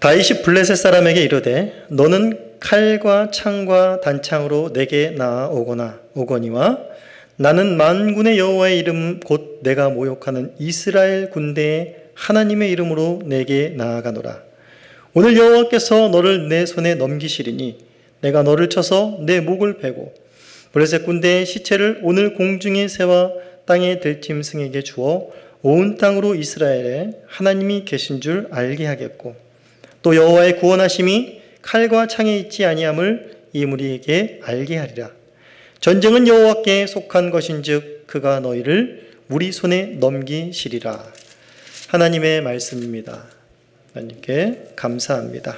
다윗이 블레셋 사람에게 이르되 너는 칼과 창과 단창으로 내게 오거니와 나는 만군의 여호와의 이름 곧 내가 모욕하는 이스라엘 군대의 하나님의 이름으로 내게 나아가노라. 오늘 여호와께서 너를 내 손에 넘기시리니 내가 너를 쳐서 내 목을 베고 블레셋 군대의 시체를 오늘 공중의 새와 땅의 들짐승에게 주어 온 땅으로 이스라엘에 하나님이 계신 줄 알게 하겠고 또 여호와의 구원하심이 칼과 창에 있지 아니함을 이 무리에게 알게 하리라. 전쟁은 여호와께 속한 것인즉 그가 너희를 우리 손에 넘기시리라. 하나님의 말씀입니다. 하나님께 감사합니다.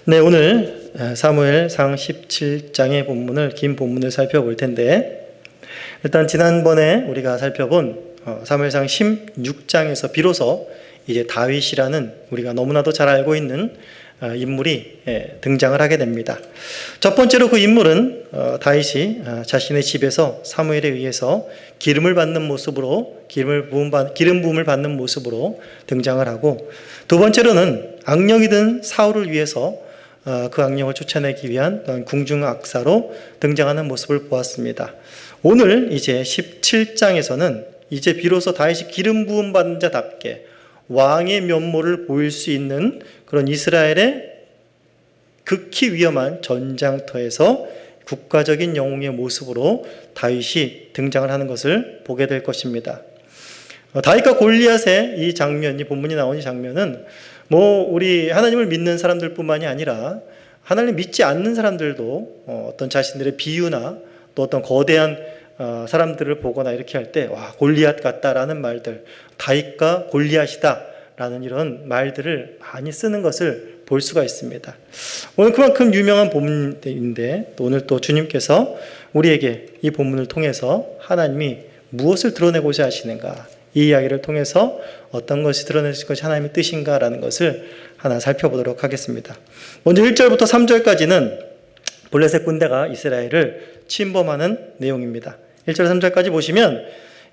네, 오늘 사무엘상 17장의 본문을 긴 본문을 살펴볼 텐데 일단 지난번에 우리가 살펴본 사무엘상 16장에서 비로소 이제 다윗이라는 우리가 너무나도 잘 알고 있는 인물이 등장을 하게 됩니다. 첫 번째로 그 인물은 다윗이 자신의 집에서 사무엘에 의해서 기름 부음을 받는 모습으로 등장을 하고, 두 번째로는 악령이 든 사울을 위해서 그 악령을 쫓아내기 위한 궁중악사로 등장하는 모습을 보았습니다. 오늘 이제 17장에서는 이제 비로소 다윗이 기름 부음 받은 자답게 왕의 면모를 보일 수 있는 그런 이스라엘의 극히 위험한 전장터에서 국가적인 영웅의 모습으로 다윗이 등장을 하는 것을 보게 될 것입니다. 다윗과 골리앗의 이 장면, 이 본문이 나온 이 장면은 우리 하나님을 믿는 사람들뿐만이 아니라 하나님을 믿지 않는 사람들도 어떤 자신들의 비유나 또 어떤 거대한 사람들을 보거나 이렇게 할 때 와, 골리앗 같다라는 말들, 다윗과 골리앗이다 라는 이런 말들을 많이 쓰는 것을 볼 수가 있습니다. 오늘 그만큼 유명한 본문인데 오늘 또 주님께서 우리에게 이 본문을 통해서 하나님이 무엇을 드러내고자 하시는가, 이 이야기를 통해서 어떤 것이 드러내실 것이 하나님의 뜻인가라는 것을 하나 살펴보도록 하겠습니다. 먼저 1절부터 3절까지는 블레셋 군대가 이스라엘을 침범하는 내용입니다. 1절 3절까지 보시면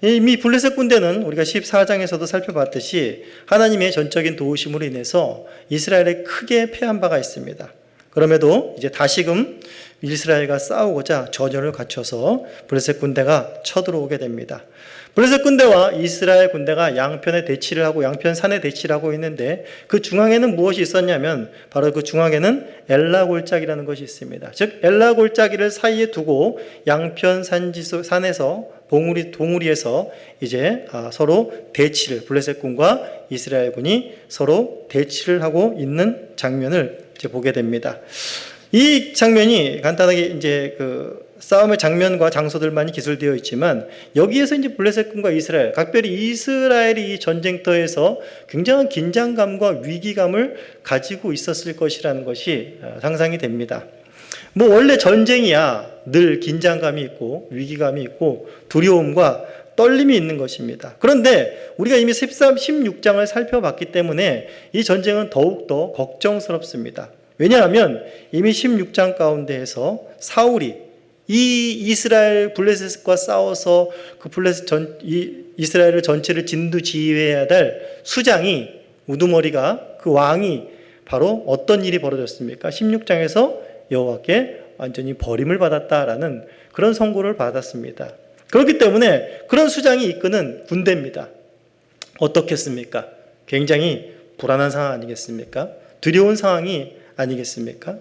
이미 블레셋 군대는 우리가 14장에서도 살펴봤듯이 하나님의 전적인 도우심으로 인해서 이스라엘에 크게 패한 바가 있습니다. 그럼에도 이제 다시금 이스라엘과 싸우고자 전열을 갖춰서 블레셋 군대가 쳐들어오게 됩니다. 블레셋 군대와 이스라엘 군대가 양편에 대치를 하고 양편산에 대치를 하고 있는데 그 중앙에는 무엇이 있었냐면 바로 그 중앙에는 엘라 골짜기라는 것이 있습니다. 즉 엘라 골짜기를 사이에 두고 양편 산에서 동우리에서 이제 서로 대치를, 블레셋 군과 이스라엘 군이 서로 대치를 하고 있는 장면을 이제 보게 됩니다. 이 장면이 간단하게 이제 싸움의 장면과 장소들만이 기술되어 있지만 여기에서 이제 블레셋 군과 이스라엘, 각별히 이스라엘이 이 전쟁터에서 굉장한 긴장감과 위기감을 가지고 있었을 것이라는 것이 상상이 됩니다. 원래 전쟁이야 늘 긴장감이 있고 위기감이 있고 두려움과 떨림이 있는 것입니다. 그런데 우리가 이미 13, 16장을 살펴봤기 때문에 이 전쟁은 더욱더 걱정스럽습니다. 왜냐하면 이미 16장 가운데에서 사울이 이 이스라엘 블레셋과 싸워서 그 이스라엘을 전체를 진두지휘해야 될 수장이, 우두머리가, 그 왕이 바로 어떤 일이 벌어졌습니까? 16장에서 여호와께 완전히 버림을 받았다라는 그런 선고를 받았습니다. 그렇기 때문에 그런 수장이 이끄는 군대입니다. 어떻겠습니까? 굉장히 불안한 상황 아니겠습니까? 두려운 상황이 아니겠습니까?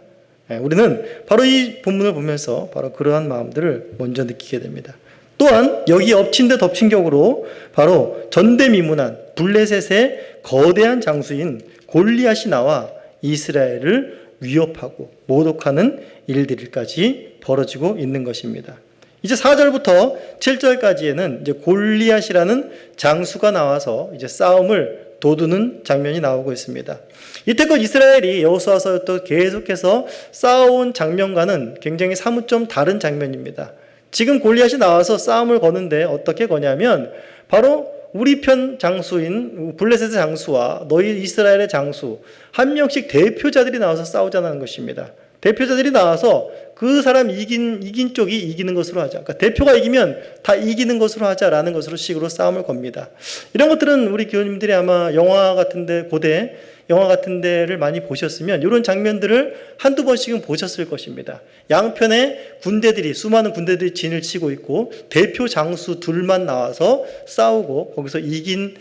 우리는 바로 이 본문을 보면서 바로 그러한 마음들을 먼저 느끼게 됩니다. 또한 여기 엎친 데 덮친 격으로 바로 전대미문한 블레셋의 거대한 장수인 골리앗이 나와 이스라엘을 위협하고 모독하는 일들까지 벌어지고 있는 것입니다. 이제 4절부터 7절까지에는 이제 골리앗이라는 장수가 나와서 이제 싸움을 도두는 장면이 나오고 있습니다. 이때껏 이스라엘이 여호수아서부터 계속해서 싸워온 장면과는 굉장히 사뭇 좀 다른 장면입니다. 지금 골리앗이 나와서 싸움을 거는데 어떻게 거냐면 바로 우리 편 장수인 블레셋의 장수와 너희 이스라엘의 장수 한 명씩 대표자들이 나와서 싸우자는 것입니다. 대표자들이 나와서 그 사람 이긴 쪽이 이기는 것으로 하자. 그러니까 대표가 이기면 다 이기는 것으로 하자라는 것으로 식으로 싸움을 겁니다. 이런 것들은 우리 교우님들이 아마 영화 같은데, 고대 영화 같은 데를 많이 보셨으면 이런 장면들을 한두 번씩은 보셨을 것입니다. 양편에 군대들이, 수많은 군대들이 진을 치고 있고 대표 장수 둘만 나와서 싸우고 거기서 이긴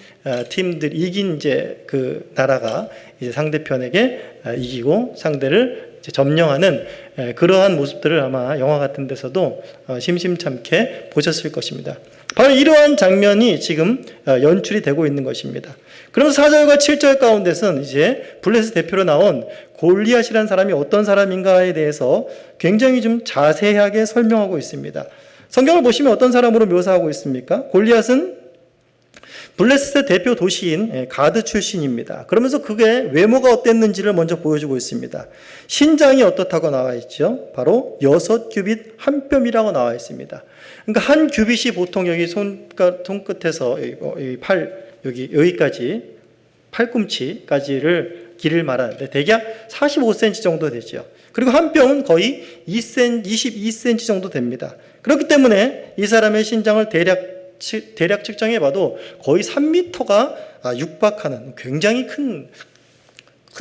팀들, 이긴 이제 그 나라가 이제 상대편에게 이기고 상대를 이제 점령하는 그러한 모습들을 아마 영화 같은 데서도 심심찮게 보셨을 것입니다. 바로 이러한 장면이 지금 연출이 되고 있는 것입니다. 그러면서 4절과 7절 가운데서는 이제 블레셋 대표로 나온 골리앗이라는 사람이 어떤 사람인가에 대해서 굉장히 좀 자세하게 설명하고 있습니다. 성경을 보시면 어떤 사람으로 묘사하고 있습니까? 골리앗은 블레셋의 대표 도시인 가드 출신입니다. 그러면서 그게 외모가 어땠는지를 먼저 보여주고 있습니다. 신장이 어떻다고 나와 있죠? 바로 6규빗 한 뼘이라고 나와 있습니다. 그러니까 한 규빗이 보통 여기 손끝에서 여기까지 팔꿈치까지를 길을 말하는데 대략 45cm 정도 되죠. 그리고 한 뼘은 거의 22cm 정도 됩니다. 그렇기 때문에 이 사람의 신장을 대략 측정해봐도 거의 3m가 육박하는 굉장히 큰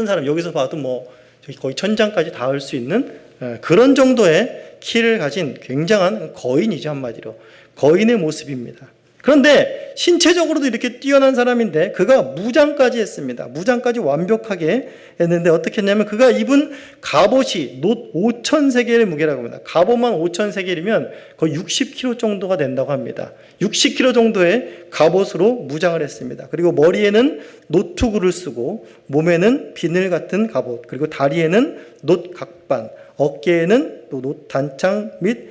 사람, 여기서 봐도 뭐 거의 천장까지 닿을 수 있는 그런 정도의 키를 가진 굉장한 거인이죠. 한마디로 거인의 모습입니다. 그런데 신체적으로도 이렇게 뛰어난 사람인데 그가 무장까지 했습니다. 무장까지 완벽하게 했는데 어떻게 했냐면 그가 입은 갑옷이 놋 5,000세겔의 무게라고 합니다. 갑옷만 5,000세겔이면 거의 60kg 정도가 된다고 합니다. 60kg 정도의 갑옷으로 무장을 했습니다. 그리고 머리에는 노투구를 쓰고 몸에는 비늘 같은 갑옷, 그리고 다리에는 놋 각반, 어깨에는 또 놋 단창 및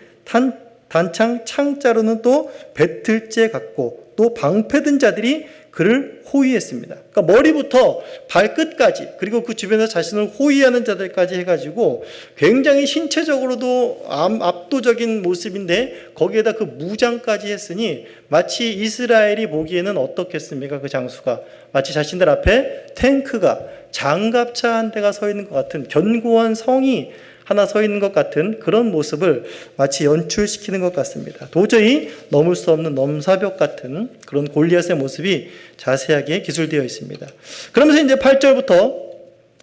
단창 창자로는 또 배틀째 갖고 또 방패든 자들이 그를 호위했습니다. 그러니까 머리부터 발끝까지 그리고 그 주변에서 자신을 호위하는 자들까지 해가지고 굉장히 신체적으로도 압도적인 모습인데 거기에다 그 무장까지 했으니 마치 이스라엘이 보기에는 어떻겠습니까? 그 장수가 마치 자신들 앞에 탱크가 장갑차 한 대가 서 있는 것 같은 견고한 성이 하나 서 있는 것 같은 그런 모습을 마치 연출시키는 것 같습니다. 도저히 넘을 수 없는 넘사벽 같은 그런 골리앗의 모습이 자세하게 기술되어 있습니다. 그러면서 이제 8절부터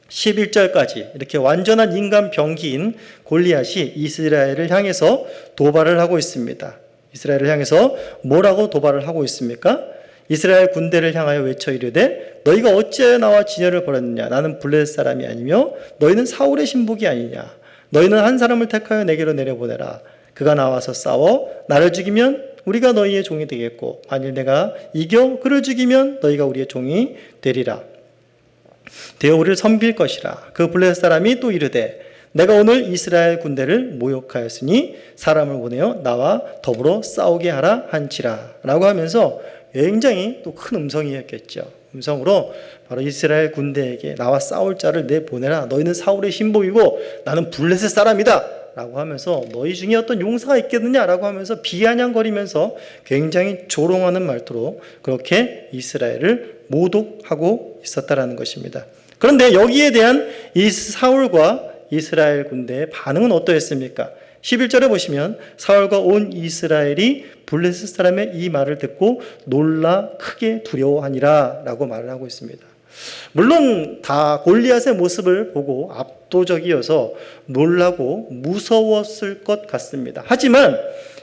11절까지 이렇게 완전한 인간 병기인 골리앗이 이스라엘을 향해서 도발을 하고 있습니다. 이스라엘을 향해서 뭐라고 도발을 하고 있습니까? 이스라엘 군대를 향하여 외쳐 이르되 너희가 어찌하여 나와 진열을 벌였느냐? 나는 블레셋 사람이 아니며 너희는 사울의 신복이 아니냐? 너희는 한 사람을 택하여 내게로 내려보내라. 그가 나와서 싸워 나를 죽이면 우리가 너희의 종이 되겠고 만일 내가 이겨 그를 죽이면 너희가 우리의 종이 되리라. 되어 우리를 섬길 것이라. 그 블레셋 사람이 또 이르되 내가 오늘 이스라엘 군대를 모욕하였으니 사람을 보내어 나와 더불어 싸우게 하라 한치라 라고 하면서 굉장히 또 큰 음성이었겠죠. 음성으로 바로 이스라엘 군대에게 나와 싸울 자를 내보내라. 너희는 사울의 신복이고 나는 블레셋 사람이다 라고 하면서 너희 중에 어떤 용사가 있겠느냐라고 하면서 비아냥거리면서 굉장히 조롱하는 말투로 그렇게 이스라엘을 모독하고 있었다라는 것입니다. 그런데 여기에 대한 이 사울과 이스라엘 군대의 반응은 어떠했습니까? 11절에 보시면 사울과 온 이스라엘이 블레셋 사람의 이 말을 듣고 놀라 크게 두려워하니라 라고 말을 하고 있습니다. 물론 다 골리앗의 모습을 보고 압도적이어서 놀라고 무서웠을 것 같습니다. 하지만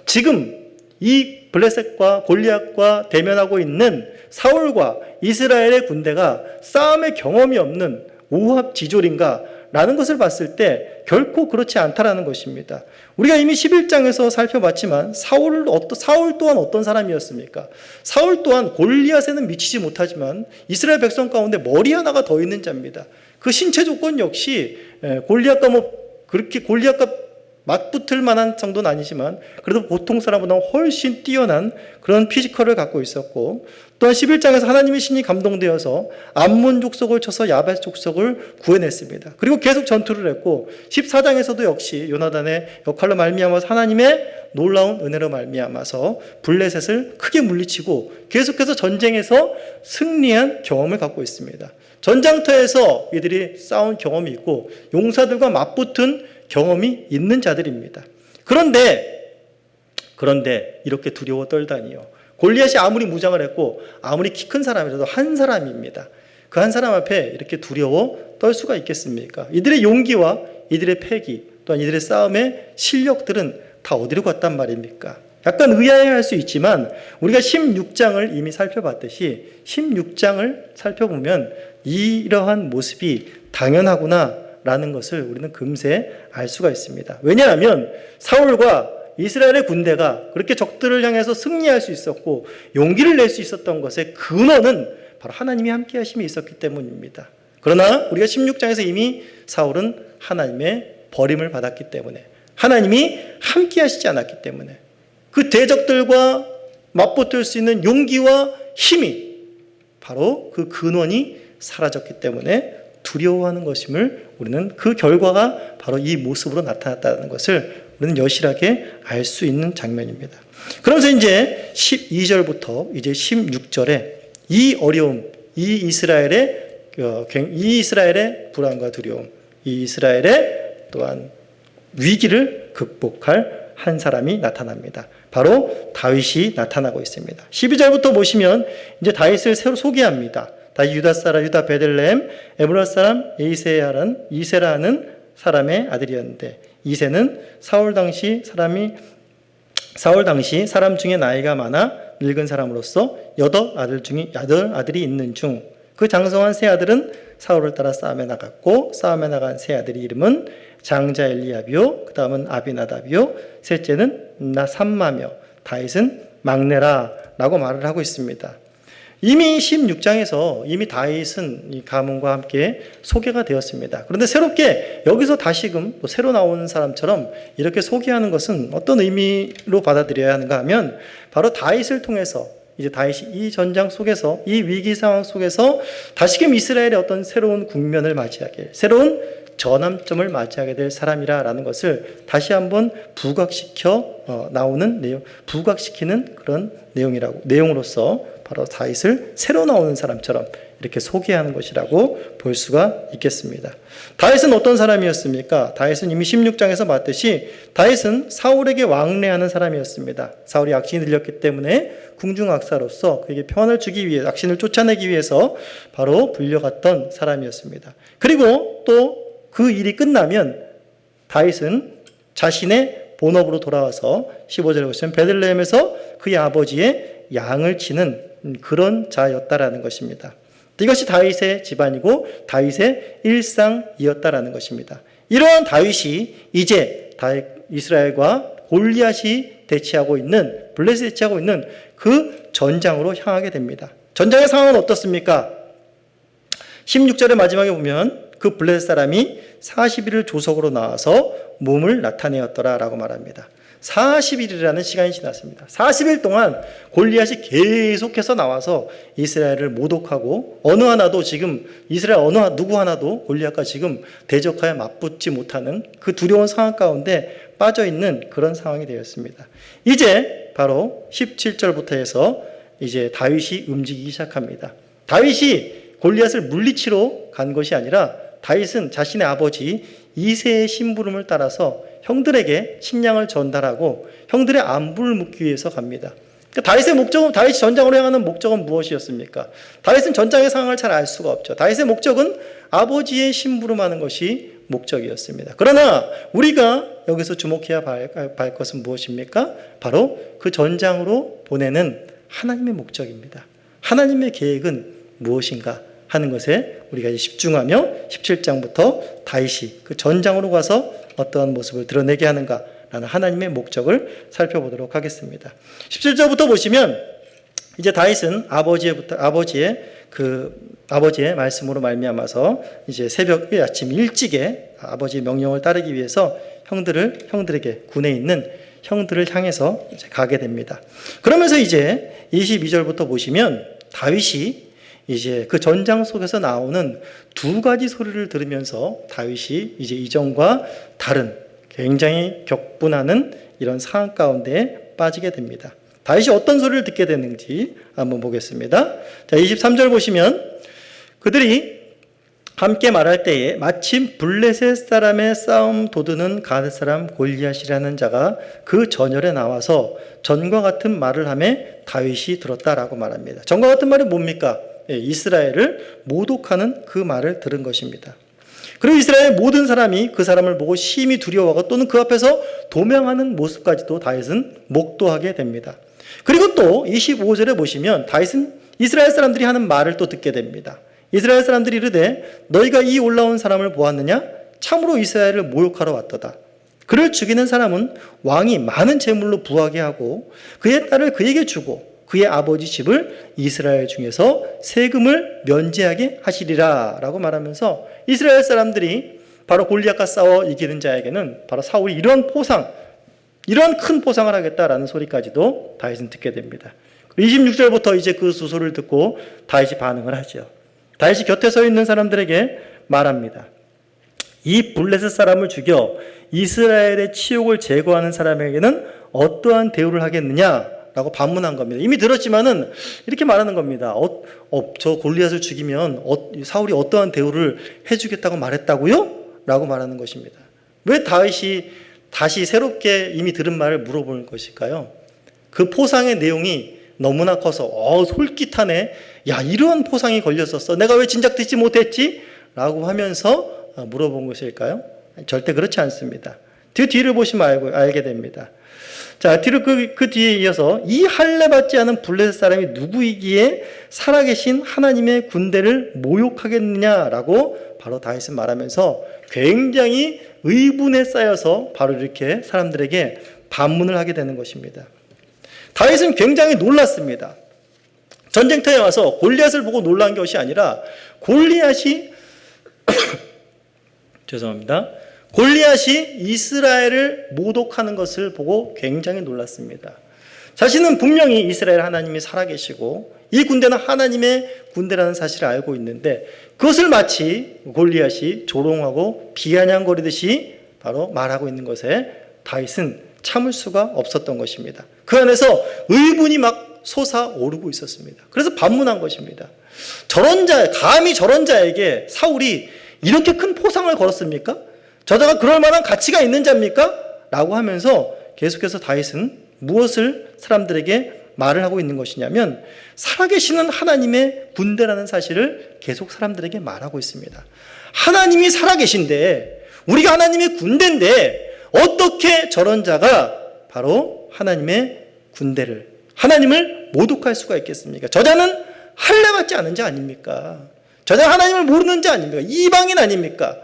지금 이 블레셋과 골리앗과 대면하고 있는 사울과 이스라엘의 군대가 싸움의 경험이 없는 오합지졸인가? 라는 것을 봤을 때 결코 그렇지 않다라는 것입니다. 우리가 이미 11장에서 살펴봤지만 사울 또한 어떤 사람이었습니까? 사울 또한 골리앗에는 미치지 못하지만 이스라엘 백성 가운데 머리 하나가 더 있는 자입니다. 그 신체 조건 역시 골리앗과 그렇게 골리앗과 맞붙을 만한 정도는 아니지만 그래도 보통 사람보다 훨씬 뛰어난 그런 피지컬을 갖고 있었고 또한 11장에서 하나님의 신이 감동되어서 암몬 족속을 쳐서 야벳 족속을 구해냈습니다. 그리고 계속 전투를 했고 14장에서도 역시 요나단의 역할로 말미암아서 하나님의 놀라운 은혜로 말미암아서 블레셋을 크게 물리치고 계속해서 전쟁에서 승리한 경험을 갖고 있습니다. 전장터에서 이들이 싸운 경험이 있고 용사들과 맞붙은 경험이 있는 자들입니다. 그런데 이렇게 두려워 떨다니요. 골리앗이 아무리 무장을 했고 아무리 키 큰 사람이라도 한 사람입니다. 그 한 사람 앞에 이렇게 두려워 떨 수가 있겠습니까? 이들의 용기와 이들의 패기 또한 이들의 싸움의 실력들은 다 어디로 갔단 말입니까? 약간 의아해할 수 있지만 우리가 16장을 이미 살펴봤듯이 16장을 살펴보면 이러한 모습이 당연하구나라는 것을 우리는 금세 알 수가 있습니다. 왜냐하면 사울과 이스라엘의 군대가 그렇게 적들을 향해서 승리할 수 있었고 용기를 낼 수 있었던 것의 근원은 바로 하나님이 함께 하심이 있었기 때문입니다. 그러나 우리가 16장에서 이미 사울은 하나님의 버림을 받았기 때문에 하나님이 함께 하시지 않았기 때문에 그 대적들과 맞붙을 수 있는 용기와 힘이 바로 그 근원이 사라졌기 때문에 두려워하는 것임을 우리는 그 결과가 바로 이 모습으로 나타났다는 것을 우리는 여실하게 알 수 있는 장면입니다. 그러면서 이제 12절부터 이제 16절에 이 어려움, 이 이스라엘의 불안과 두려움, 이 이스라엘의 또한 위기를 극복할 한 사람이 나타납니다. 바로 다윗이 나타나고 있습니다. 12절부터 보시면 이제 다윗을 새로 소개합니다. 다윗 유다 베들레헴 에브라 사람 이세라는 사람의 아들이었는데 이세는 사울 당시 사람 중에 나이가 많아 늙은 사람으로서 8아들이 있는 중 그 장성한 세 아들은 사울을 따라 싸움에 나갔고 싸움에 나간 세 아들의 이름은 장자 엘리압이요 그 다음은 아비나답이요 셋째는 삼마며 다윗은 막내라라고 말을 하고 있습니다. 이미 16장에서 이미 다윗은 이 가문과 함께 소개가 되었습니다. 그런데 새롭게 여기서 다시금 또 새로 나오는 사람처럼 이렇게 소개하는 것은 어떤 의미로 받아들여야 하는가 하면 바로 다윗을 통해서 이제 다윗이 이 전장 속에서 이 위기 상황 속에서 다시금 이스라엘의 어떤 새로운 국면을 맞이하게 새로운 전환점을 맞이하게 될 사람이라는 것을 다시 한번 부각시키는 그런 내용으로서 바로 다윗을 새로 나오는 사람처럼 이렇게 소개하는 것이라고 볼 수가 있겠습니다. 다윗은 어떤 사람이었습니까? 다윗은 이미 16장에서 봤듯이 다윗은 사울에게 왕래하는 사람이었습니다. 사울이 악신이 들렸기 때문에 궁중악사로서 그에게 평안을 주기 위해 악신을 쫓아내기 위해서 바로 불려갔던 사람이었습니다. 그리고 또 그 일이 끝나면 다윗은 자신의 본업으로 돌아와서 15절에 보시면 베들레헴에서 그의 아버지의 양을 치는 그런 자였다라는 것입니다. 이것이 다윗의 집안이고 다윗의 일상이었다라는 것입니다. 이러한 다윗이 이제 이스라엘과 골리앗이 대치하고 있는 블레셋이 대치하고 있는 그 전장으로 향하게 됩니다. 전장의 상황은 어떻습니까? 16절의 마지막에 보면 그 블레셋 사람이 40일을 조석으로 나와서 몸을 나타내었더라라고 말합니다. 40일이라는 시간이 지났습니다. 40일 동안 골리앗이 계속해서 나와서 이스라엘을 모독하고 어느 하나도 지금 이스라엘 누구 하나도 골리앗과 지금 대적하여 맞붙지 못하는 그 두려운 상황 가운데 빠져있는 그런 상황이 되었습니다. 이제 바로 17절부터 해서 이제 다윗이 움직이기 시작합니다. 다윗이 골리앗을 물리치러 간 것이 아니라 다윗은 자신의 아버지 이새의 심부름을 따라서 형들에게 식량을 전달하고 형들의 안부를 묻기 위해서 갑니다. 다윗이 전장으로 향하는 목적은 무엇이었습니까? 다윗은 전장의 상황을 잘 알 수가 없죠. 다윗의 목적은 아버지의 심부름하는 것이 목적이었습니다. 그러나 우리가 여기서 주목해야 할 것은 무엇입니까? 바로 그 전장으로 보내는 하나님의 목적입니다. 하나님의 계획은 무엇인가 하는 것에 우리가 집중하며 17장부터 다윗이 그 전장으로 가서 어떠한 모습을 드러내게 하는가라는 하나님의 목적을 살펴보도록 하겠습니다. 17절부터 보시면 이제 다윗은 아버지의 말씀으로 말미암아서 이제 아침 일찍에 아버지의 명령을 따르기 위해서 형들에게 군에 있는 형들을 향해서 이제 가게 됩니다. 그러면서 이제 22절부터 보시면 다윗이 이제 그 전장 속에서 나오는 두 가지 소리를 들으면서 다윗이 이제 이전과 다른 굉장히 격분하는 이런 상황 가운데 빠지게 됩니다. 다윗이 어떤 소리를 듣게 되는지 한번 보겠습니다. 자, 23절 보시면 그들이 함께 말할 때에 마침 블레셋 사람의 싸움 도두는 가드 사람 골리앗이라는 자가 그 전열에 나와서 전과 같은 말을 하며 다윗이 들었다라고 말합니다. 전과 같은 말이 뭡니까? 이스라엘을 모독하는 그 말을 들은 것입니다. 그리고 이스라엘 모든 사람이 그 사람을 보고 심히 두려워하고 또는 그 앞에서 도망하는 모습까지도 다윗은 목도하게 됩니다. 그리고 또 25절에 보시면 다윗은 이스라엘 사람들이 하는 말을 또 듣게 됩니다. 이스라엘 사람들이 이르되 너희가 이 올라온 사람을 보았느냐? 참으로 이스라엘을 모욕하러 왔도다. 그를 죽이는 사람은 왕이 많은 재물로 부하게 하고 그의 딸을 그에게 주고 그의 아버지 집을 이스라엘 중에서 세금을 면제하게 하시리라 라고 말하면서 이스라엘 사람들이 바로 골리앗과 싸워 이기는 자에게는 바로 사울이 이런 큰 포상을 하겠다라는 소리까지도 다윗은 듣게 됩니다. 26절부터 이제 그 수소를 듣고 다윗이 반응을 하죠. 다윗이 곁에 서 있는 사람들에게 말합니다. 이 블레셋 사람을 죽여 이스라엘의 치욕을 제거하는 사람에게는 어떠한 대우를 하겠느냐? 라고 반문한 겁니다. 이미 들었지만은 이렇게 말하는 겁니다. 저 골리앗을 죽이면 사울이 어떠한 대우를 해주겠다고 말했다고요? 라고 말하는 것입니다. 왜 다윗이 다시 새롭게 이미 들은 말을 물어보는 것일까요? 그 포상의 내용이 너무나 커서 솔깃하네. 야, 이러한 포상이 걸렸었어. 내가 왜 진작 듣지 못했지? 라고 하면서 물어본 것일까요? 절대 그렇지 않습니다. 그 뒤를 보시면 알게 됩니다. 자, 뒤로 그 뒤에 이어서 이 할례 받지 않은 블레셋 사람이 누구이기에 살아계신 하나님의 군대를 모욕하겠느냐라고 바로 다윗은 말하면서 굉장히 의분에 쌓여서 바로 이렇게 사람들에게 반문을 하게 되는 것입니다. 다윗은 굉장히 놀랐습니다. 전쟁터에 와서 골리앗을 보고 놀란 것이 아니라 골리앗이 골리앗이 이스라엘을 모독하는 것을 보고 굉장히 놀랐습니다. 자신은 분명히 이스라엘 하나님이 살아계시고 이 군대는 하나님의 군대라는 사실을 알고 있는데 그것을 마치 골리앗이 조롱하고 비아냥거리듯이 바로 말하고 있는 것에 다윗은 참을 수가 없었던 것입니다. 그 안에서 의분이 막 솟아오르고 있었습니다. 그래서 반문한 것입니다. 감히 저런 자에게 사울이 이렇게 큰 포상을 걸었습니까? 저자가 그럴 만한 가치가 있는 자입니까? 라고 하면서 계속해서 다윗은 무엇을 사람들에게 말을 하고 있는 것이냐면 살아계시는 하나님의 군대라는 사실을 계속 사람들에게 말하고 있습니다. 하나님이 살아계신데 우리가 하나님의 군대인데 어떻게 저런 자가 바로 하나님의 군대를 하나님을 모독할 수가 있겠습니까? 저자는 할례받지 않은 자 아닙니까? 저자는 하나님을 모르는 자 아닙니까? 이방인 아닙니까?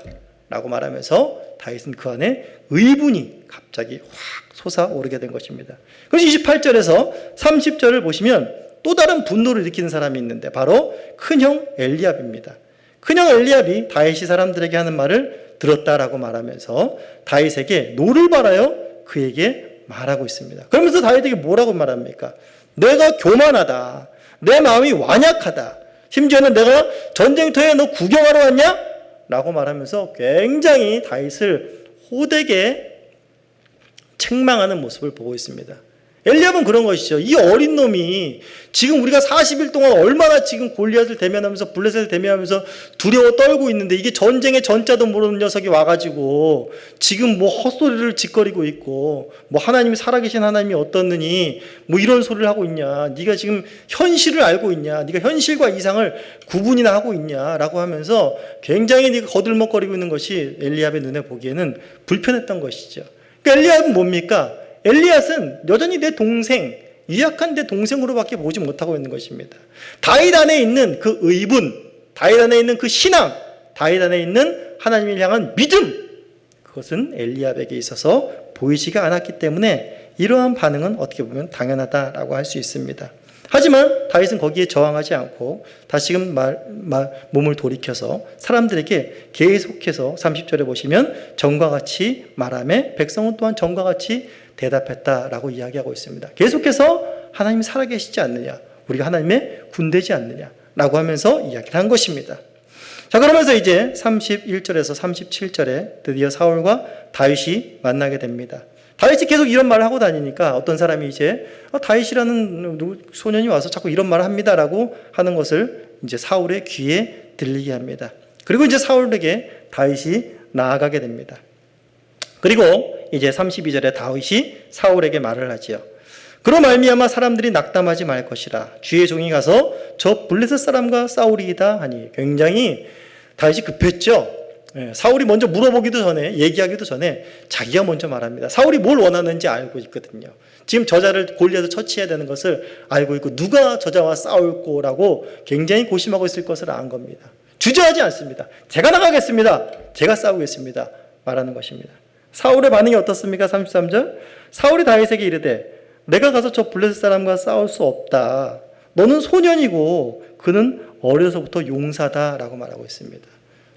라고 말하면서 다윗은 그 안에 의분이 갑자기 확 솟아오르게 된 것입니다. 그래서 28절에서 30절을 보시면 또 다른 분노를 일으키는 사람이 있는데 바로 큰형 엘리압입니다. 큰형 엘리압이 다윗이 사람들에게 하는 말을 들었다라고 말하면서 다윗에게 노를 바라여 그에게 말하고 있습니다. 그러면서 다윗에게 뭐라고 말합니까? 내가 교만하다. 내 마음이 완약하다. 심지어는 내가 전쟁터에 너 구경하러 왔냐? 라고 말하면서 굉장히 다윗을 호되게 책망하는 모습을 보고 있습니다. 엘리압은 그런 것이죠. 이 어린 놈이 지금 우리가 40일 동안 얼마나 지금 골리앗을 대면하면서 블레셋을 대면하면서 두려워 떨고 있는데 이게 전쟁의 전자도 모르는 녀석이 와가지고 지금 뭐 헛소리를 짓거리고 있고 뭐 하나님이 살아계신 하나님이 어떻느니 뭐 이런 소리를 하고 있냐. 네가 지금 현실을 알고 있냐. 네가 현실과 이상을 구분이나 하고 있냐라고 하면서 굉장히 네가 거들먹거리고 있는 것이 엘리압의 눈에 보기에는 불편했던 것이죠. 그러니까 엘리압은 뭡니까? 엘리앗은 여전히 내 동생, 유약한 내 동생으로밖에 보지 못하고 있는 것입니다. 다윗 안에 있는 그 의분, 다윗 안에 있는 그 신앙, 다윗 안에 있는 하나님을 향한 믿음, 그것은 엘리압에게 있어서 보이지가 않았기 때문에 이러한 반응은 어떻게 보면 당연하다라고 할 수 있습니다. 하지만 다윗은 거기에 저항하지 않고 다시금 몸을 돌이켜서 사람들에게 계속해서 30절에 보시면 전과 같이 말하며 백성은 또한 전과 같이 대답했다라고 이야기하고 있습니다. 계속해서 하나님이 살아계시지 않느냐, 우리가 하나님의 군대지 않느냐라고 하면서 이야기를 한 것입니다. 자, 그러면서 이제 31절에서 37절에 드디어 사울과 다윗이 만나게 됩니다. 다윗이 계속 이런 말을 하고 다니니까 어떤 사람이 이제 다윗이라는 소년이 와서 자꾸 이런 말을 합니다라고 하는 것을 이제 사울의 귀에 들리게 합니다. 그리고 이제 사울에게 다윗이 나아가게 됩니다. 그리고 이제 32절에 다윗이 사울에게 말을 하지요. 그로 말미암아 사람들이 낙담하지 말 것이라. 주의 종이 가서 저 블레셋 사람과 싸우리이다 하니. 굉장히 다윗이 급했죠. 사울이 먼저 물어보기도 전에, 얘기하기도 전에 자기가 먼저 말합니다. 사울이 뭘 원하는지 알고 있거든요. 지금 저자를 골리앗을 처치해야 되는 것을 알고 있고, 누가 저자와 싸울 거라고 굉장히 고심하고 있을 것을 안 겁니다. 주저하지 않습니다. 제가 나가겠습니다. 제가 싸우겠습니다. 말하는 것입니다. 사울의 반응이 어떻습니까? 33절. 사울이 다윗에게 이르되 내가 가서 저 블레셋 사람과 싸울 수 없다. 너는 소년이고 그는 어려서부터 용사다 라고 말하고 있습니다.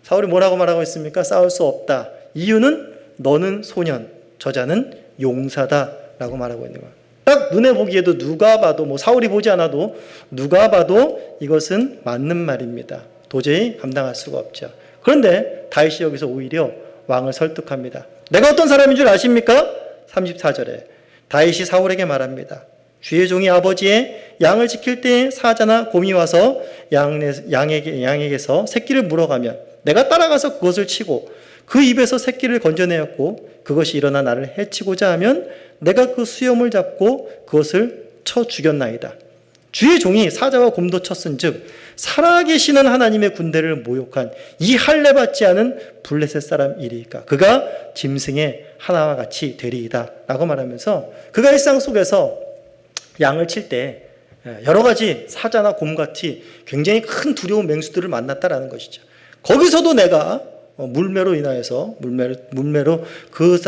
사울이 뭐라고 말하고 있습니까? 싸울 수 없다. 이유는 너는 소년, 저자는 용사다 라고 말하고 있는 거예요. 딱 눈에 보기에도 누가 봐도, 뭐 사울이 보지 않아도 누가 봐도 이것은 맞는 말입니다. 도저히 감당할 수가 없죠. 그런데 다윗이 여기서 오히려 왕을 설득합니다. 내가 어떤 사람인 줄 아십니까? 34절에 다윗이 사울에게 말합니다. 주의 종이 아버지의 양을 지킬 때 사자나 곰이 와서 양에게서 새끼를 물어가면 내가 따라가서 그것을 치고 그 입에서 새끼를 건져내었고 그것이 일어나 나를 해치고자 하면 내가 그 수염을 잡고 그것을 쳐 죽였나이다. 주의 종이 사자와 곰도 쳤은즉 살아계시는 하나님의 군대를 모욕한 이 할례 받지 않은 블레셋 사람이리까. 그가 짐승의 하나와 같이 되리이다 라고 말하면서, 그가 일상 속에서 양을 칠 때 여러 가지 사자나 곰같이 굉장히 큰 두려운 맹수들을 만났다라는 것이죠. 거기서도 내가 물매로 인하여서 물매로 그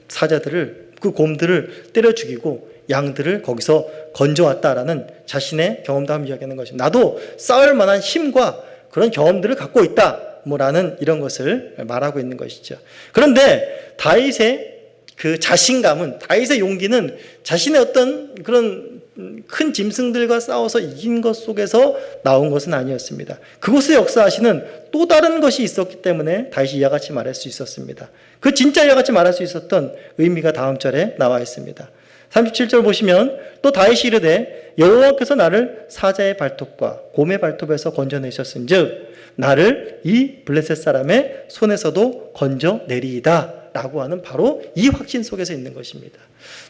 사자들을, 그 곰들을 때려 죽이고 양들을 거기서 건져왔다라는 자신의 경험도 한번 이야기하는 것입니다. 나도 싸울 만한 힘과 그런 경험들을 갖고 있다, 라는 이런 것을 말하고 있는 것이죠. 그런데 다윗의 그 자신감은, 다윗의 용기는 자신의 어떤 그런 큰 짐승들과 싸워서 이긴 것 속에서 나온 것은 아니었습니다. 그곳에 역사하시는 또 다른 것이 있었기 때문에 다윗이 이와 같이 말할 수 있었습니다. 그 진짜 이와 같이 말할 수 있었던 의미가 다음 절에 나와 있습니다. 37절 보시면 또 다윗이 이르되 여호와께서 나를 사자의 발톱과 곰의 발톱에서 건져내셨은즉 나를 이 블레셋 사람의 손에서도 건져내리이다 라고 하는 바로 이 확신 속에서 있는 것입니다.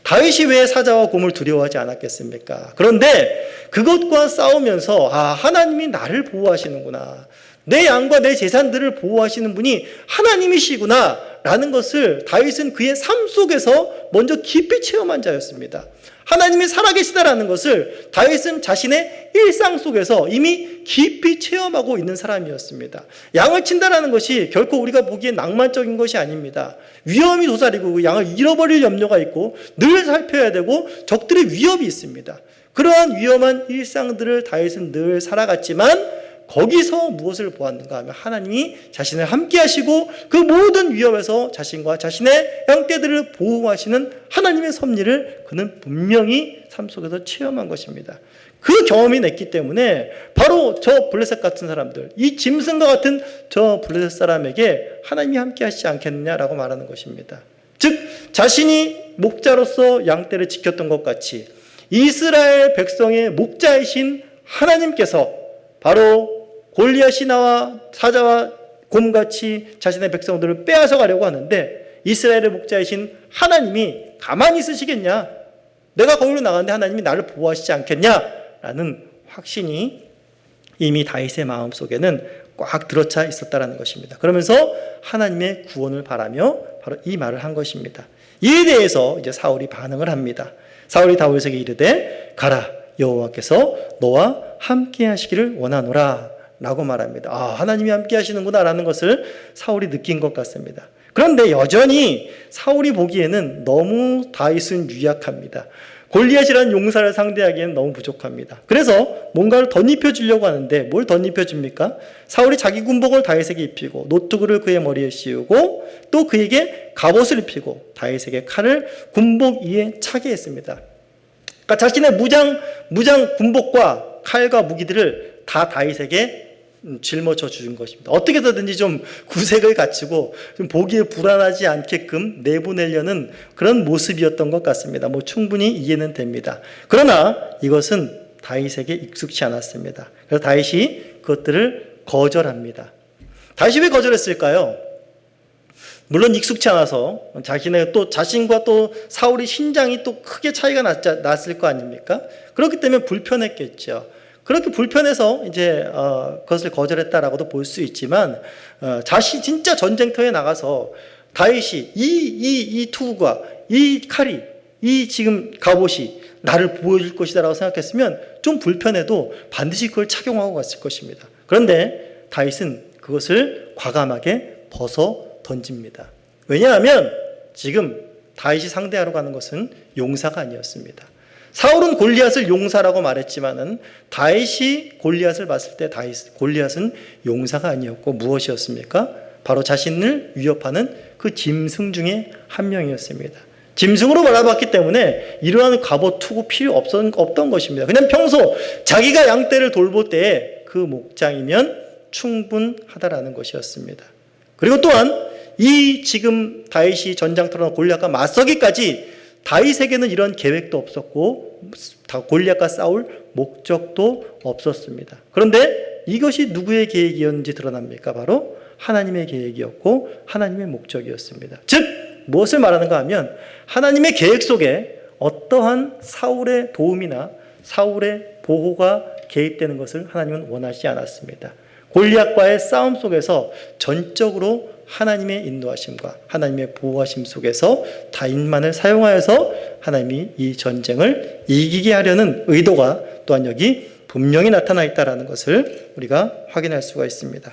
다윗이 왜 사자와 곰을 두려워하지 않았겠습니까? 그런데 그것과 싸우면서 하나님이 나를 보호하시는구나, 내 양과 내 재산들을 보호하시는 분이 하나님이시구나 라는 것을 다윗은 그의 삶 속에서 먼저 깊이 체험한 자였습니다. 하나님이 살아계시다라는 것을 다윗은 자신의 일상 속에서 이미 깊이 체험하고 있는 사람이었습니다. 양을 친다라는 것이 결코 우리가 보기엔 낭만적인 것이 아닙니다. 위험이 도사리고 그 양을 잃어버릴 염려가 있고 늘 살펴야 되고 적들의 위협이 있습니다. 그러한 위험한 일상들을 다윗은 늘 살아갔지만 거기서 무엇을 보았는가 하면 하나님이 자신을 함께 하시고 그 모든 위협에서 자신과 자신의 양떼들을 보호하시는 하나님의 섭리를 그는 분명히 삶 속에서 체험한 것입니다. 그 경험이 냈기 때문에 바로 저 블레셋 같은 사람들, 이 짐승과 같은 저 블레셋 사람에게 하나님이 함께 하시지 않겠느냐라고 말하는 것입니다. 즉 자신이 목자로서 양떼를 지켰던 것 같이 이스라엘 백성의 목자이신 하나님께서 바로 골리앗이 나와 사자와 곰같이 자신의 백성들을 빼앗아 가려고 하는데 이스라엘의 목자이신 하나님이 가만히 있으시겠냐? 내가 거기로 나가는데 하나님이 나를 보호하시지 않겠냐라는 확신이 이미 다윗의 마음속에는 꽉 들어차 있었다는 것입니다. 그러면서 하나님의 구원을 바라며 바로 이 말을 한 것입니다. 이에 대해서 이제 사울이 반응을 합니다. 사울이 다윗에게 이르되 가라, 여호와께서 너와 함께 하시기를 원하노라 라고 말합니다. 하나님이 함께 하시는구나 라는 것을 사울이 느낀 것 같습니다. 그런데 여전히 사울이 보기에는 너무 다윗은 유약합니다. 골리앗이라는 용사를 상대하기에는 너무 부족합니다. 그래서 뭔가를 덧입혀 주려고 하는데 뭘 덧입혀 줍니까? 사울이 자기 군복을 다윗에게 입히고 노트구를 그의 머리에 씌우고 또 그에게 갑옷을 입히고 다윗에게 칼을 군복 위에 차게 했습니다. 그러니까 자신의 무장 군복과 칼과 무기들을 다 다윗에게 짊어져 준 것입니다. 어떻게 해서든지 좀 구색을 갖추고 좀 보기에 불안하지 않게끔 내보내려는 그런 모습이었던 것 같습니다. 충분히 이해는 됩니다. 그러나 이것은 다윗에게 익숙치 않았습니다. 그래서 다윗이 그것들을 거절합니다. 다윗이 왜 거절했을까요? 물론 익숙치 않아서 자신의 또 자신과 또 사울의 신장이 또 크게 차이가 났을 거 아닙니까? 그렇기 때문에 불편했겠죠. 그렇게 불편해서 이제 그것을 거절했다라고도 볼 수 있지만 자신 진짜 전쟁터에 나가서 다윗이 이 투구가 이 칼이 이 지금 갑옷이 나를 보여줄 것이다라고 생각했으면 좀 불편해도 반드시 그걸 착용하고 갔을 것입니다. 그런데 다윗은 그것을 과감하게 벗어 던집니다. 왜냐하면 지금 다윗이 상대하러 가는 것은 용사가 아니었습니다. 사울은 골리앗을 용사라고 말했지만은 다윗이 골리앗을 봤을 때 골리앗은 용사가 아니었고 무엇이었습니까? 바로 자신을 위협하는 그 짐승 중에 한 명이었습니다. 짐승으로 바라봤기 때문에 이러한 갑옷 투구 필요 없던 것입니다. 그냥 평소 자기가 양떼를 돌볼 때에 그 목장이면 충분하다라는 것이었습니다. 그리고 또한 이 지금 다윗이 전장터로 골리앗과 맞서기까지 다윗에게는 이런 계획도 없었고 골리앗과 싸울 목적도 없었습니다. 그런데 이것이 누구의 계획이었는지 드러납니까? 바로 하나님의 계획이었고 하나님의 목적이었습니다. 즉 무엇을 말하는가 하면 하나님의 계획 속에 어떠한 사울의 도움이나 사울의 보호가 개입되는 것을 하나님은 원하지 않았습니다. 골리앗과의 싸움 속에서 전적으로 하나님의 인도하심과 하나님의 보호하심 속에서 다윗만을 사용하여서 하나님이 이 전쟁을 이기게 하려는 의도가 또한 여기 분명히 나타나 있다는 것을 우리가 확인할 수가 있습니다.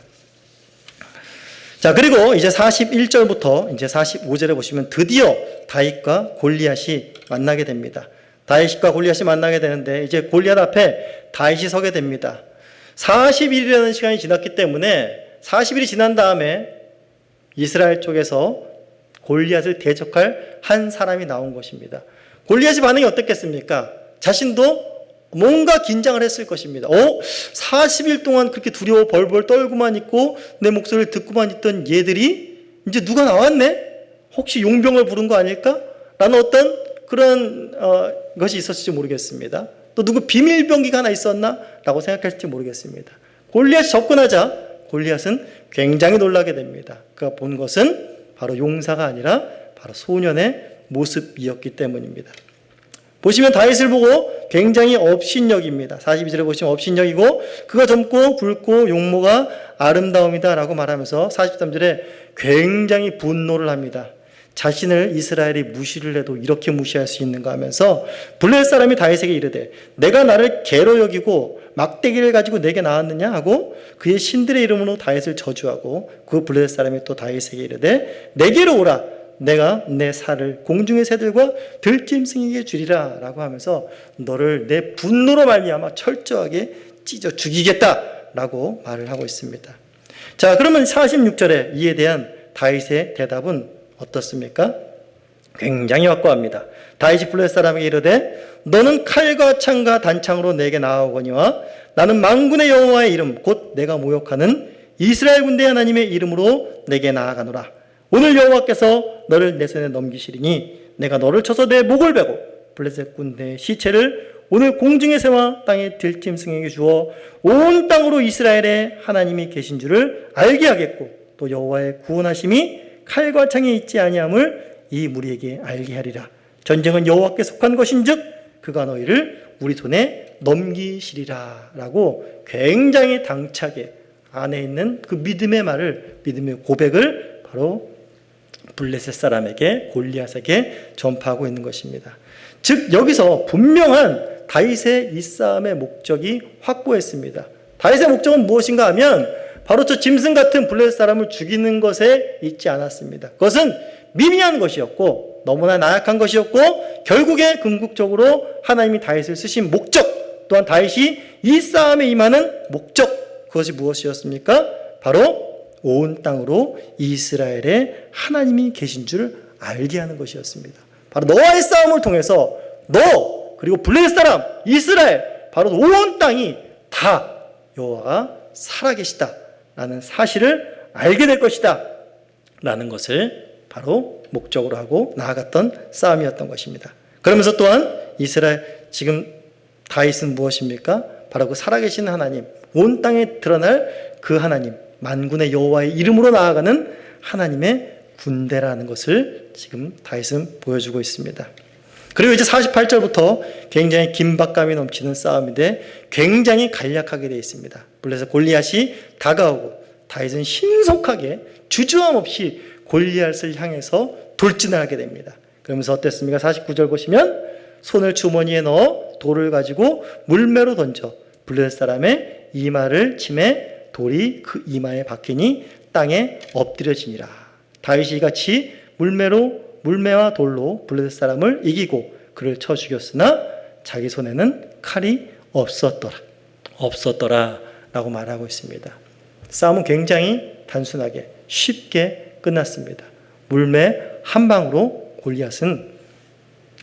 자, 그리고 이제 41절부터 이제 45절에 보시면 드디어 다윗과 골리앗이 만나게 됩니다. 다윗과 골리앗이 만나게 되는데 이제 골리앗 앞에 다윗이 서게 됩니다. 40일이라는 시간이 지났기 때문에 40일이 지난 다음에 이스라엘 쪽에서 골리앗을 대적할 한 사람이 나온 것입니다. 골리앗의 반응이 어떻겠습니까? 자신도 뭔가 긴장을 했을 것입니다. 40일 동안 그렇게 두려워 벌벌 떨고만 있고 내 목소리를 듣고만 있던 얘들이 이제 누가 나왔네? 혹시 용병을 부른 거 아닐까? 라는 어떤 그런 것이 있었을지 모르겠습니다. 또 누구 비밀병기가 하나 있었나? 라고 생각했을지 모르겠습니다. 골리앗이 접근하자 골리앗은 굉장히 놀라게 됩니다. 그가 본 것은 바로 용사가 아니라 바로 소년의 모습이었기 때문입니다. 보시면 다윗을 보고 굉장히 업신여깁니다. 42절에 보시면 업신여기고 그가 젊고 붉고 용모가 아름다움이다 라고 말하면서 43절에 굉장히 분노를 합니다. 자신을 이스라엘이 무시를 해도 이렇게 무시할 수 있는가 하면서 블레셋 사람이 다윗에게 이르되 내가 나를 개로 여기고 막대기를 가지고 내게 나왔느냐 하고 그의 신들의 이름으로 다윗을 저주하고 그 블레셋 사람이 또 다윗에게 이르되 내게로 오라 내가 내 살을 공중의 새들과 들짐승에게 주리라 라고 하면서 너를 내 분노로 말미암아 철저하게 찢어 죽이겠다 라고 말을 하고 있습니다. 자, 그러면 46절에 이에 대한 다윗의 대답은 어떻습니까? 굉장히 확고합니다. 다윗이 블레셋 사람에게 이르되 너는 칼과 창과 단창으로 내게 나아오거니와 나는 만군의 여호와의 이름 곧 내가 모욕하는 이스라엘 군대 하나님의 이름으로 내게 나아가노라. 오늘 여호와께서 너를 내 손에 넘기시리니 내가 너를 쳐서 내 목을 베고 블레셋 군대의 시체를 오늘 공중의 새와 땅의 들짐승에게 주어 온 땅으로 이스라엘의 하나님이 계신 줄을 알게 하겠고 또 여호와의 구원하심이 칼과 창에 있지 아니함을 이 무리에게 알게 하리라. 전쟁은 여호와께 속한 것인즉 그가 너희를 우리 손에 넘기시리라 라고 굉장히 당차게 안에 있는 그 믿음의 말을 믿음의 고백을 바로 블레셋 사람에게 골리앗에게 전파하고 있는 것입니다. 즉 여기서 분명한 다윗의 이 싸움의 목적이 확고했습니다. 다윗의 목적은 무엇인가 하면 바로 저 짐승 같은 블레셋 사람을 죽이는 것에 있지 않았습니다. 그것은 미미한 것이었고 너무나 나약한 것이었고 결국에 궁극적으로 하나님이 다윗을 쓰신 목적 또한 다윗이 이 싸움에 임하는 목적 그것이 무엇이었습니까? 바로 온 땅으로 이스라엘의 하나님이 계신 줄 알게 하는 것이었습니다. 바로 너와의 싸움을 통해서 너 그리고 블레셋 사람 이스라엘 바로 온 땅이 다 여호와가 살아계시다 라는 사실을 알게 될 것이다 라는 것을 바로 목적으로 하고 나아갔던 싸움이었던 것입니다. 그러면서 또한 이스라엘 지금 다윗은 무엇입니까? 바로 그 살아계신 하나님 온 땅에 드러날 그 하나님 만군의 여호와의 이름으로 나아가는 하나님의 군대라는 것을 지금 다윗은 보여주고 있습니다. 그리고 이제 48절부터 굉장히 긴박감이 넘치는 싸움인데 굉장히 간략하게 되어 있습니다. 블레셋 골리앗이 다가오고 다윗은 신속하게 주저함 없이 골리앗을 향해서 돌진을 하게 됩니다. 그러면서 어땠습니까? 49절 보시면 손을 주머니에 넣어 돌을 가지고 물매로 던져 블레셋 사람의 이마를 치매 돌이 그 이마에 박히니 땅에 엎드려지니라. 다윗이 이같이 물매와 돌로 블레셋 사람을 이기고 그를 쳐 죽였으나 자기 손에는 칼이 없었더라 라고 말하고 있습니다. 싸움은 굉장히 단순하게 쉽게 끝났습니다. 물매 한 방으로 골리앗은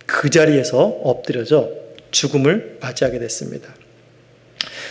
그 자리에서 엎드려져 죽음을 맞이하게 됐습니다.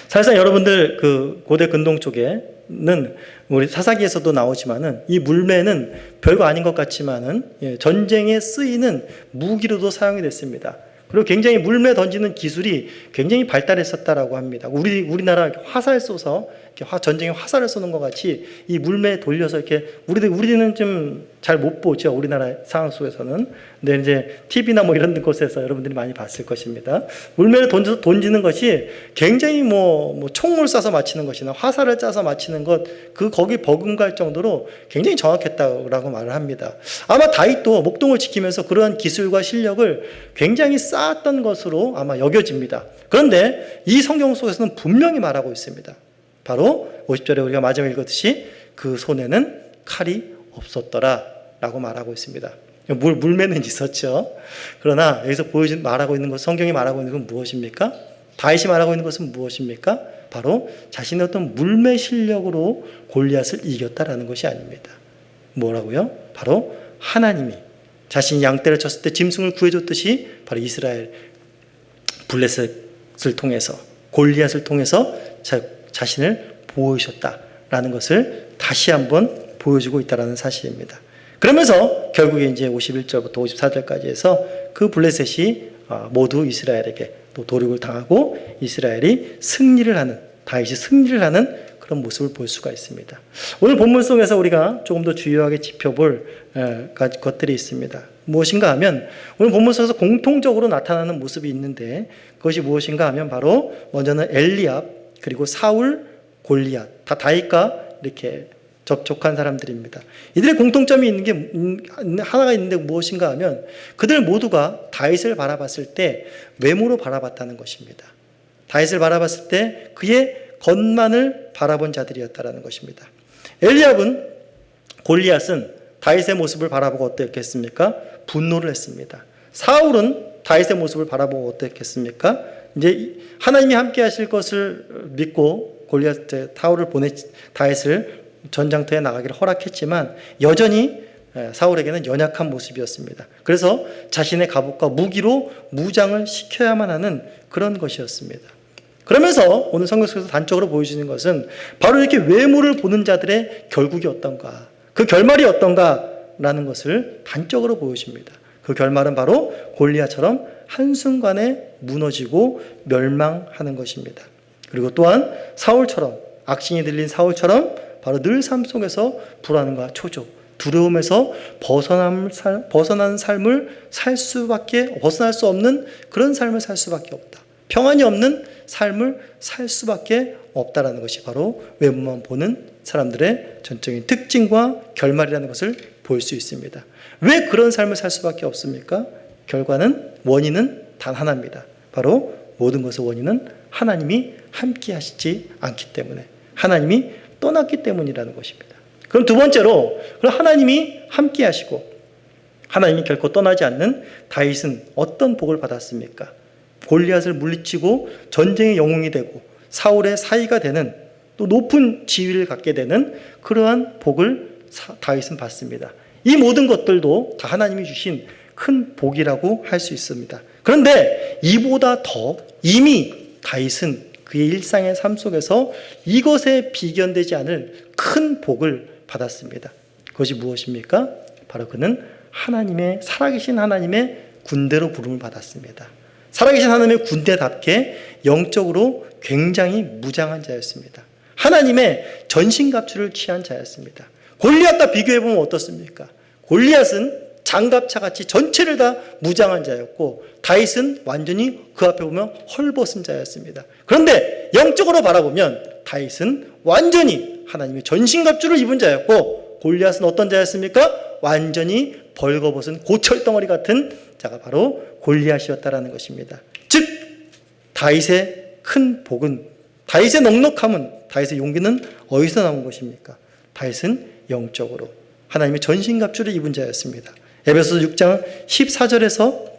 사실상 여러분들 그 고대 근동 쪽에는 우리 사사기에서도 나오지만은 이 물매는 별거 아닌 것 같지만은 전쟁에 쓰이는 무기로도 사용이 됐습니다. 그리고 굉장히 물매 던지는 기술이 굉장히 발달했었다라고 합니다. 우리나라 화살 쏘서 이렇게 전쟁에 화살을 쏘는 것 같이 이 물매 돌려서 이렇게 우리는 좀 잘 못 보죠. 우리나라 상황 속에서는. 근데 이제 TV나 뭐 이런 곳에서 여러분들이 많이 봤을 것입니다. 물매를 던지는 것이 굉장히 뭐 총을 쏴서 맞히는 것이나 화살을 쏴서 맞히는 것, 거기 버금갈 정도로 굉장히 정확했다고 말을 합니다. 아마 다윗도 목동을 지키면서 그러한 기술과 실력을 굉장히 쌓았던 것으로 아마 여겨집니다. 그런데 이 성경 속에서는 분명히 말하고 있습니다. 바로 50절에 우리가 마지막에 읽었듯이 그 손에는 칼이 없었더라 라고 말하고 있습니다. 물매는 있었죠. 그러나 여기서 말하고 있는 것, 성경이 말하고 있는 건 무엇입니까? 다윗이 말하고 있는 것은 무엇입니까? 바로 자신의 어떤 물매 실력으로 골리앗을 이겼다라는 것이 아닙니다. 뭐라고요? 바로 하나님이 자신이 양떼를 쳤을 때 짐승을 구해줬듯이 바로 이스라엘 블레셋을 통해서 골리앗을 통해서 자신을 보여주셨다라는 것을 다시 한번 보여주고 있다는 사실입니다. 그러면서 결국에 이제 51절부터 54절까지 해서 그 블레셋이 모두 이스라엘에게 또 도륙을 당하고 이스라엘이 다윗이 승리를 하는 그런 모습을 볼 수가 있습니다. 오늘 본문 속에서 우리가 조금 더 주요하게 짚어볼 것들이 있습니다. 무엇인가 하면 오늘 본문 속에서 공통적으로 나타나는 모습이 있는데 그것이 무엇인가 하면 바로 먼저는 엘리압 그리고 사울, 골리앗 다 다윗과 이렇게 접촉한 사람들입니다. 이들의 공통점이 있는 게 하나가 있는데 무엇인가 하면 그들 모두가 다윗을 바라봤을 때 외모로 바라봤다는 것입니다. 다윗을 바라봤을 때 그의 겉만을 바라본 자들이었다는 것입니다. 엘리압은 골리앗은 다윗의 모습을 바라보고 어떻겠습니까? 분노를 했습니다. 사울은 다윗의 모습을 바라보고 어떻겠습니까? 이제 하나님이 함께 하실 것을 믿고 다윗을 전장터에 나가기를 허락했지만 여전히 사울에게는 연약한 모습이었습니다. 그래서 자신의 갑옷과 무기로 무장을 시켜야만 하는 그런 것이었습니다. 그러면서 오늘 성경 속에서 단적으로 보여주는 것은 바로 이렇게 외모를 보는 자들의 결국이 어떤가, 그 결말이 어떤가라는 것을 단적으로 보여줍니다. 그 결말은 바로 골리앗처럼 한순간에 무너지고 멸망하는 것입니다. 그리고 또한 사울처럼 악신이 들린 사울처럼 바로 늘 삶 속에서 불안과 초조, 두려움에서 벗어난 삶을 벗어날 수 없는 그런 삶을 살 수밖에 없다. 평안이 없는 삶을 살 수밖에 없다라는 것이 바로 외모만 보는 사람들의 전적인 특징과 결말이라는 것을 볼 수 있습니다. 왜 그런 삶을 살 수밖에 없습니까? 원인은 단 하나입니다. 바로 모든 것의 원인은 하나님이 함께 하시지 않기 때문에, 하나님이 떠났기 때문이라는 것입니다. 그럼 두 번째로, 그럼 하나님이 함께 하시고 하나님이 결코 떠나지 않는 다윗은 어떤 복을 받았습니까? 골리앗을 물리치고 전쟁의 영웅이 되고 사울의 사위가 되는, 또 높은 지위를 갖게 되는 그러한 복을 다윗은 받습니다. 이 모든 것들도 다 하나님이 주신 큰 복이라고 할 수 있습니다. 그런데 이보다 더 이미 다윗은 그의 일상의 삶 속에서 이것에 비견되지 않을 큰 복을 받았습니다. 그것이 무엇입니까? 바로 그는 살아계신 하나님의 군대로 부름을 받았습니다. 살아계신 하나님의 군대답게 영적으로 굉장히 무장한 자였습니다. 하나님의 전신갑주를 취한 자였습니다. 골리앗과 비교해보면 어떻습니까? 골리앗은 장갑차같이 전체를 다 무장한 자였고 다윗은 완전히 그 앞에 보면 헐벗은 자였습니다. 그런데 영적으로 바라보면 다윗은 완전히 하나님의 전신갑주를 입은 자였고 골리앗은 어떤 자였습니까? 완전히 벌거벗은 고철덩어리 같은 자가 바로 골리앗이었다라는 것입니다. 즉 다윗의 큰 복은, 다윗의 넉넉함은, 다윗의 용기는 어디서 나온 것입니까? 다윗은 영적으로 하나님의 전신갑주를 입은 자였습니다. 에베소서 6장 14절에서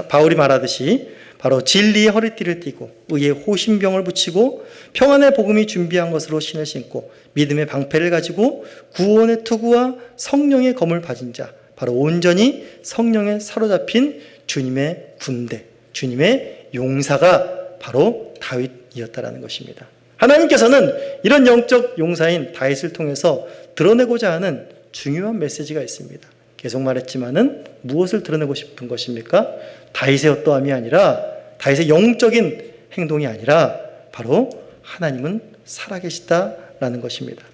바울이 말하듯이 바로 진리의 허리띠를 띠고 의의 호신병을 붙이고 평안의 복음이 준비한 것으로 신을 신고 믿음의 방패를 가지고 구원의 투구와 성령의 검을 가진 자, 바로 온전히 성령에 사로잡힌 주님의 군대, 주님의 용사가 바로 다윗이었다라는 것입니다. 하나님께서는 이런 영적 용사인 다윗을 통해서 드러내고자 하는 중요한 메시지가 있습니다. 계속 말했지만은 무엇을 드러내고 싶은 것입니까? 다윗의 어떠함이 아니라, 다윗의 영적인 행동이 아니라 바로 하나님은 살아계시다라는 것입니다.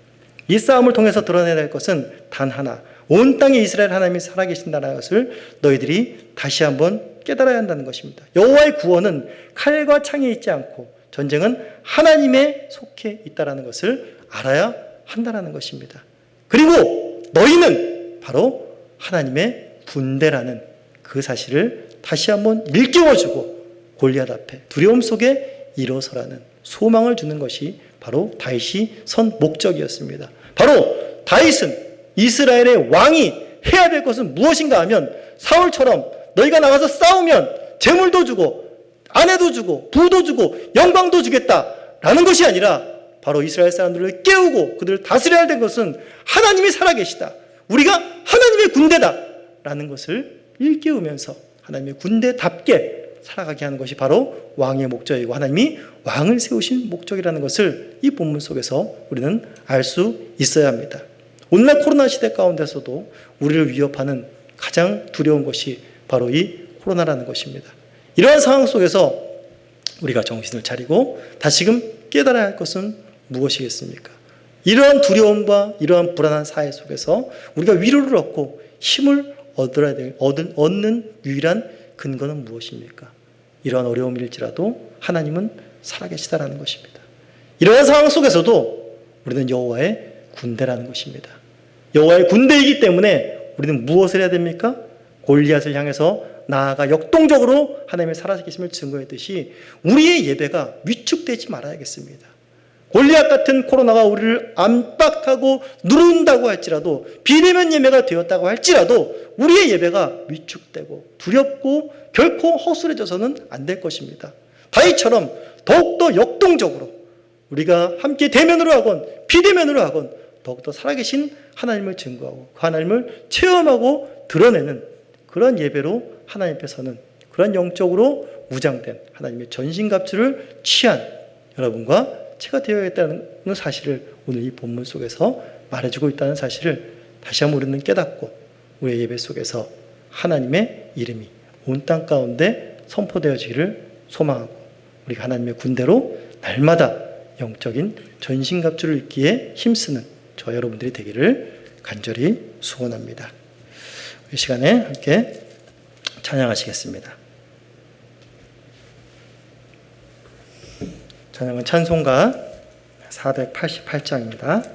이 싸움을 통해서 드러내야 될 것은 단 하나, 온 땅에 이스라엘 하나님이 살아계신다는 것을 너희들이 다시 한번 깨달아야 한다는 것입니다. 여호와의 구원은 칼과 창에 있지 않고 전쟁은 하나님에 속해 있다는 것을 알아야 한다는 것입니다. 그리고 너희는 바로 하나님의 군대라는 그 사실을 다시 한번 일깨워주고 골리앗 앞에 두려움 속에 일어서라는 소망을 주는 것이 바로 다윗이 선 목적이었습니다. 바로 다윗은 이스라엘의 왕이 해야 될 것은 무엇인가 하면 사울처럼 너희가 나가서 싸우면 재물도 주고 아내도 주고 부도 주고 영광도 주겠다라는 것이 아니라 바로 이스라엘 사람들을 깨우고 그들을 다스려야 될 것은 하나님이 살아계시다, 우리가 하나님의 군대다라는 것을 일깨우면서 하나님의 군대답게 살아가게 하는 것이 바로 왕의 목적이고 하나님이 왕을 세우신 목적이라는 것을 이 본문 속에서 우리는 알 수 있어야 합니다. 오늘날 코로나 시대 가운데서도 우리를 위협하는 가장 두려운 것이 바로 이 코로나라는 것입니다. 이러한 상황 속에서 우리가 정신을 차리고 다시금 깨달아야 할 것은 무엇이겠습니까? 이러한 두려움과 이러한 불안한 사회 속에서 우리가 위로를 얻고 힘을 얻는 유일한 근거는 무엇입니까? 이러한 어려움일지라도 하나님은 살아계시다라는 것입니다. 이러한 상황 속에서도 우리는 여호와의 군대라는 것입니다. 여호와의 군대이기 때문에 우리는 무엇을 해야 됩니까? 골리앗을 향해서 나아가 역동적으로 하나님의 살아계심을 증거했듯이 우리의 예배가 위축되지 말아야겠습니다. 골리앗 같은 코로나가 우리를 압박하고 누른다고 할지라도, 비대면 예배가 되었다고 할지라도 우리의 예배가 위축되고 두렵고 결코 허술해져서는 안 될 것입니다. 다윗처럼 더욱더 역동적으로 우리가 함께 대면으로 하건 비대면으로 하건 더욱더 살아계신 하나님을 증거하고 그 하나님을 체험하고 드러내는 그런 예배로 하나님 앞에서는 그런 영적으로 무장된 하나님의 전신갑주를 취한 여러분과 제가 되어야겠다는 사실을 오늘 이 본문 속에서 말해주고 있다는 사실을 다시 한번 우리는 깨닫고 우리의 예배 속에서 하나님의 이름이 온 땅 가운데 선포되어지기를 소망하고 우리가 하나님의 군대로 날마다 영적인 전신갑주를 입기에 힘쓰는 저 여러분들이 되기를 간절히 소원합니다. 이 시간에 함께 찬양하시겠습니다. 찬양은 찬송가 488장입니다.